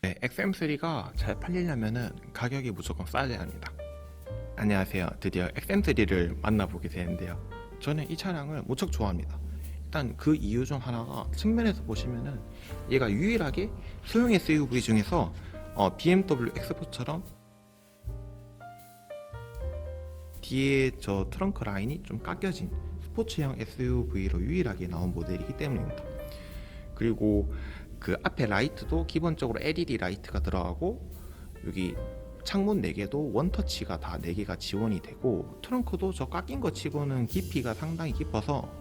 네, XM3가 잘 팔리려면은 가격이 무조건 싸져야 합니다. 안녕하세요. 드디어 XM3를 만나보게 되는데요. 저는 이 차량을 무척 좋아합니다. 일단 그 이유 중 하나가 측면에서 보시면은 얘가 유일하게 소형 SUV 중에서 BMW X4처럼 뒤에 저 트렁크 라인이 좀 깎여진 스포츠형 SUV로 유일하게 나온 모델이기 때문입니다. 그리고 그 앞에 라이트도 기본적으로 LED 라이트가 들어가고 여기 창문 4개도 원터치가 다 4개가 지원이 되고 트렁크도 저 깎인 거 치고는 깊이가 상당히 깊어서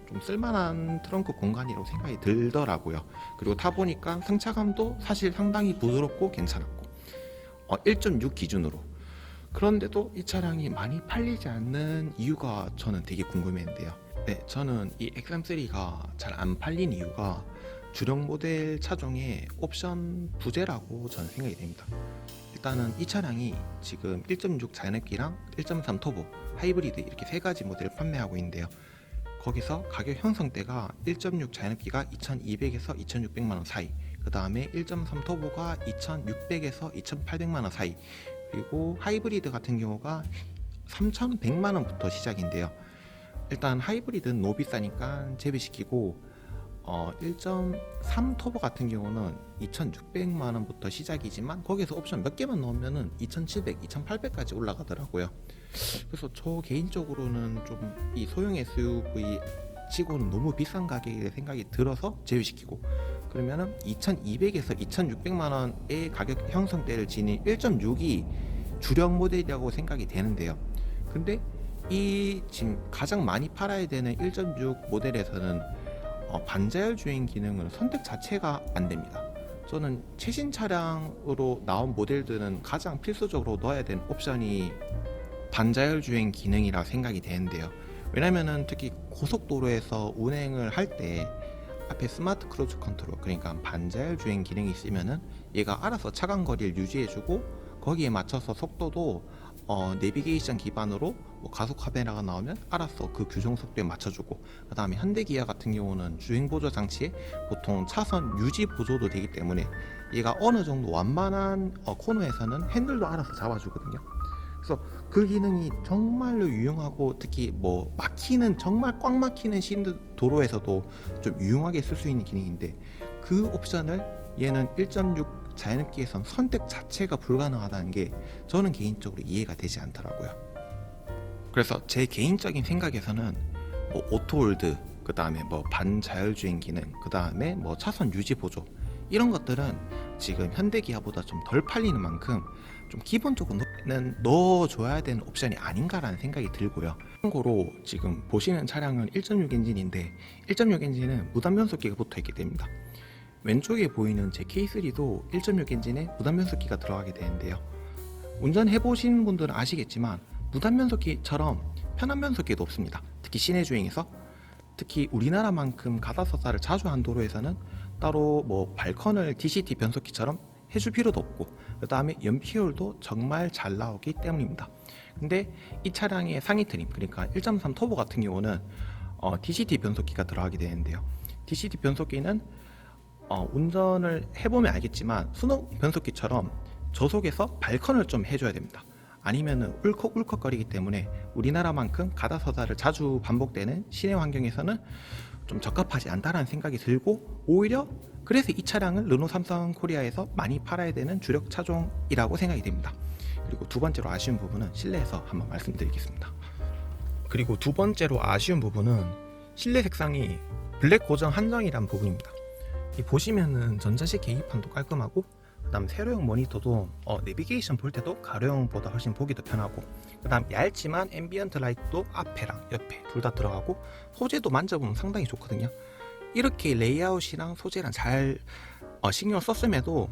좀 쓸만한 트렁크 공간이라고 생각이 들더라고요. 그리고 타보니까 승차감도 사실 상당히 부드럽고 괜찮았고 1.6 기준으로. 그런데도 이 차량이 많이 팔리지 않는 이유가 저는 되게 궁금했는데요. 네, 저는 이 X3가 잘 안 팔린 이유가 주력 모델 차종의 옵션 부재라고 저는 생각이 됩니다. 일단은 이 차량이 지금 1.6 자연흡기랑 1.3 터보, 하이브리드 이렇게 세 가지 모델을 판매하고 있는데요. 거기서 가격 형성대가 1.6 자연흡기가 2,200에서 2,600만 원 사이, 그 다음에 1.3 터보가 2,600에서 2,800만 원 사이, 그리고 하이브리드 같은 경우가 3,100만 원부터 시작인데요. 일단 하이브리드는 너무 비싸니까 제외시키고 1.3 터보 같은 경우는 2,600만 원부터 시작이지만 거기서 옵션 몇 개만 넣으면은 2,700, 2,800까지 올라가더라고요. 그래서 저 개인적으로는 좀 이 소형 SUV 치고는 너무 비싼 가격이 생각이 들어서 제외시키고, 그러면은 2,200에서 2,600만 원의 가격 형성대를 지닌 1.6이 주력 모델이라고 생각이 되는데요. 근데 이 지금 가장 많이 팔아야 되는 1.6 모델에서는 반자율 주행 기능은 선택 자체가 안 됩니다. 저는 최신 차량으로 나온 모델들은 가장 필수적으로 넣어야 되는 옵션이 반자율 주행 기능이라 생각이 되는데요. 왜냐면은 특히 고속도로에서 운행을 할 때 앞에 스마트 크루즈 컨트롤, 그러니까 반자율 주행 기능이 있으면은 얘가 알아서 차간 거리를 유지해주고 거기에 맞춰서 속도도 내비게이션 기반으로 뭐 가속 카메라가 나오면 알아서 그 규정 속도에 맞춰주고, 그 다음에 현대기아 같은 경우는 주행 보조 장치에 보통 차선 유지 보조도 되기 때문에 얘가 어느 정도 완만한 코너에서는 핸들도 알아서 잡아주거든요. 그래서 그 기능이 정말로 유용하고, 특히 뭐 막히는 정말 꽉 막히는 도로에서도 좀 유용하게 쓸 수 있는 기능인데, 그 옵션을 얘는 1.6 자연흡기에선 선택 자체가 불가능하다는 게 저는 개인적으로 이해가 되지 않더라고요. 그래서 제 개인적인 생각에서는 뭐 오토홀드, 그 다음에 뭐 반자율주행 기능, 그 다음에 뭐 차선 유지 보조, 이런 것들은 지금 현대기아보다 좀 덜 팔리는 만큼 좀 기본적으로는 넣어줘야 되는 옵션이 아닌가라는 생각이 들고요. 참고로 지금 보시는 차량은 1.6 엔진인데 1.6 엔진은 무단 변속기가 붙어 있게 됩니다. 왼쪽에 보이는 제 K3도 1.6 엔진에 무단 변속기가 들어가게 되는데요. 운전해보신 분들은 아시겠지만 무단 변속기처럼 편한 변속기도 없습니다. 특히 시내 주행에서, 특히 우리나라만큼 가다서다를 자주 한 도로에서는 따로 뭐 발컨을 DCT 변속기처럼 해줄 필요도 없고, 그 다음에 연비효율도 정말 잘 나오기 때문입니다. 근데 이 차량의 상위 트림, 그러니까 1.3 터보 같은 경우는 DCT 변속기가 들어가게 되는데요. DCT 변속기는 운전을 해보면 알겠지만 수동 변속기처럼 저속에서 발컨을 좀 해줘야 됩니다. 아니면은 울컥울컥거리기 때문에 우리나라만큼 가다서다를 자주 반복되는 시내 환경에서는 좀 적합하지 않다라는 생각이 들고, 오히려 그래서 이 차량을 르노 삼성 코리아에서 많이 팔아야 되는 주력 차종이라고 생각이 됩니다. 그리고 두 번째로 아쉬운 부분은 실내에서 한번 말씀드리겠습니다. 그리고 두 번째로 아쉬운 부분은 실내 색상이 블랙 고정 한정이란 부분입니다. 보시면은 전자식 계기판도 깔끔하고, 그 다음 세로형 모니터도 내비게이션 볼 때도 가로형보다 훨씬 보기도 편하고, 그 다음 얇지만 앰비언트 라이트도 앞에랑 옆에 둘 다 들어가고, 소재도 만져보면 상당히 좋거든요. 이렇게 레이아웃이랑 소재랑 잘 신경을 썼음에도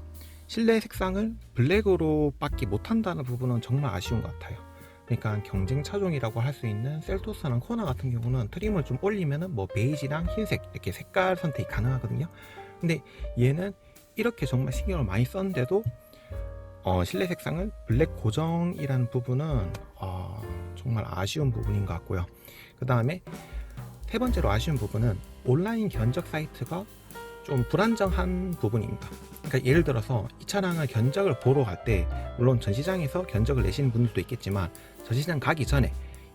실내 색상을 블랙으로 밖에 못한다는 부분은 정말 아쉬운 것 같아요. 그러니까 경쟁 차종이라고 할 수 있는 셀토스랑 코나 같은 경우는 트림을 좀 올리면은 뭐 베이지랑 흰색 이렇게 색깔 선택이 가능하거든요. 근데 얘는 이렇게 정말 신경을 많이 썼는데도 실내 색상을 블랙 고정이라는 부분은 정말 아쉬운 부분인 것 같고요. 그 다음에 세 번째로 아쉬운 부분은 온라인 견적 사이트가 좀 불안정한 부분입니다. 그러니까 예를 들어서 이 차량을 견적을 보러 갈 때 물론 전시장에서 견적을 내시는 분들도 있겠지만 전시장 가기 전에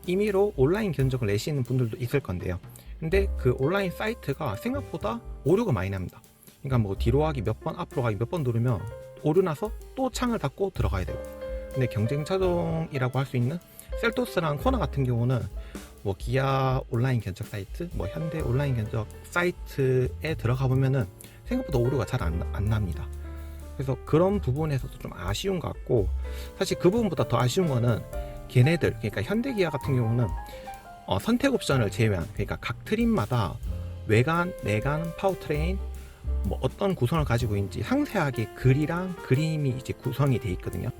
임의로 온라인 견적을 내시는 분들도 있을 건데요. 근데 그 온라인 사이트가 생각보다 오류가 많이 납니다. 그러니까 뭐 뒤로 가기 몇 번, 앞으로 가기 몇 번 누르면 오류 나서 또 창을 닫고 들어가야 되고. 근데 경쟁 차종이라고 할 수 있는 셀토스랑 코나 같은 경우는 뭐 기아 온라인 견적 사이트, 뭐 현대 온라인 견적 사이트에 들어가 보면은 생각보다 오류가 잘 안 납니다. 그래서 그런 부분에서도 좀 아쉬운 것 같고, 사실 그 부분보다 더 아쉬운 거는 걔네들, 그러니까 현대 기아 같은 경우는 선택 옵션을 제외한, 그러니까 각 트림마다 외관, 내관, 파워트레인 뭐 어떤 구성을 가지고 있는지 상세하게 글이랑 그림이 이제 구성이 돼 있거든요.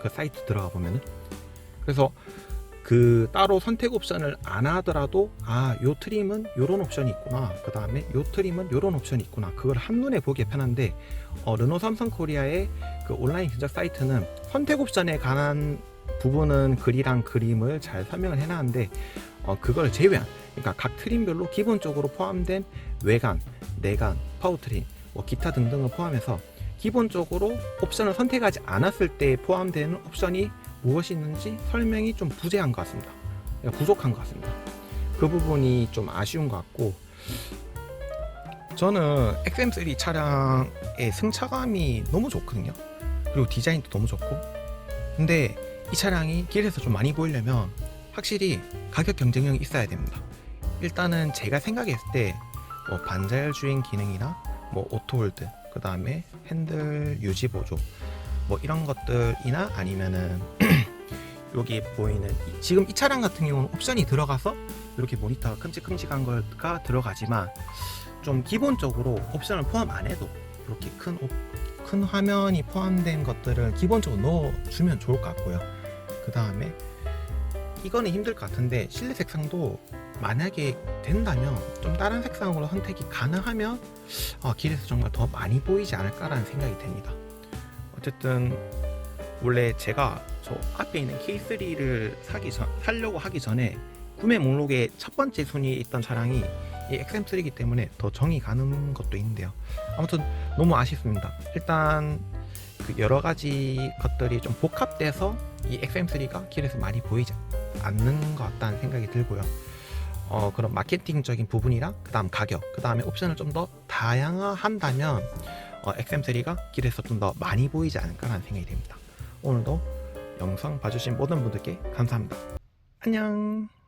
그 사이트 들어가 보면은. 그래서 그 따로 선택 옵션을 안 하더라도 요 트림은 요런 옵션이 있구나, 그 다음에 요 트림은 요런 옵션이 있구나, 그걸 한눈에 보기 편한데 르노 삼성 코리아의 그 온라인 견적 사이트는 선택 옵션에 관한 부분은 글이랑 그림을 잘 설명을 해놨는데 그걸 제외한, 그러니까 각 트림별로 기본적으로 포함된 외관, 내관, 파워트림, 뭐 기타 등등을 포함해서 기본적으로 옵션을 선택하지 않았을 때 포함되는 옵션이 무엇이 있는지 설명이 좀 부재한 것 같습니다. 부족한 것 같습니다. 그 부분이 좀 아쉬운 것 같고, 저는 XM3 차량의 승차감이 너무 좋거든요. 그리고 디자인도 너무 좋고. 근데 이 차량이 길에서 좀 많이 보이려면 확실히 가격 경쟁력이 있어야 됩니다. 일단은 제가 생각했을 때 뭐 반자율 주행 기능이나 뭐 오토홀드, 그 다음에 핸들 유지 보조, 뭐 이런 것들이나 아니면은 여기 보이는 지금 이 차량 같은 경우는 옵션이 들어가서 이렇게 모니터가 큼직큼직한 거가 들어가지만, 좀 기본적으로 옵션을 포함 안 해도 이렇게 큰 화면이 포함된 것들을 기본적으로 넣어주면 좋을 것 같고요. 그 다음에 이거는 힘들 것 같은데 실내 색상도 만약에 된다면 좀 다른 색상으로 선택이 가능하면 길에서 정말 더 많이 보이지 않을까라는 생각이 듭니다. 어쨌든 원래 제가 저 앞에 있는 K3를 사려고 하기 전에 구매 목록에 첫 번째 순위에 있던 차량이 이 XM3이기 때문에 더 정이 가는 것도 있는데요. 아무튼 너무 아쉽습니다. 일단 그 여러 가지 것들이 좀 복합돼서 이 XM3가 길에서 많이 보이지 않는 것 같다는 생각이 들고요. 그런 마케팅적인 부분이랑 그 다음 가격, 그 다음에 옵션을 좀 더 다양화한다면 XM3가 길에서 좀 더 많이 보이지 않을까라는 생각이 듭니다. 오늘도 영상 봐주신 모든 분들께 감사합니다. 안녕.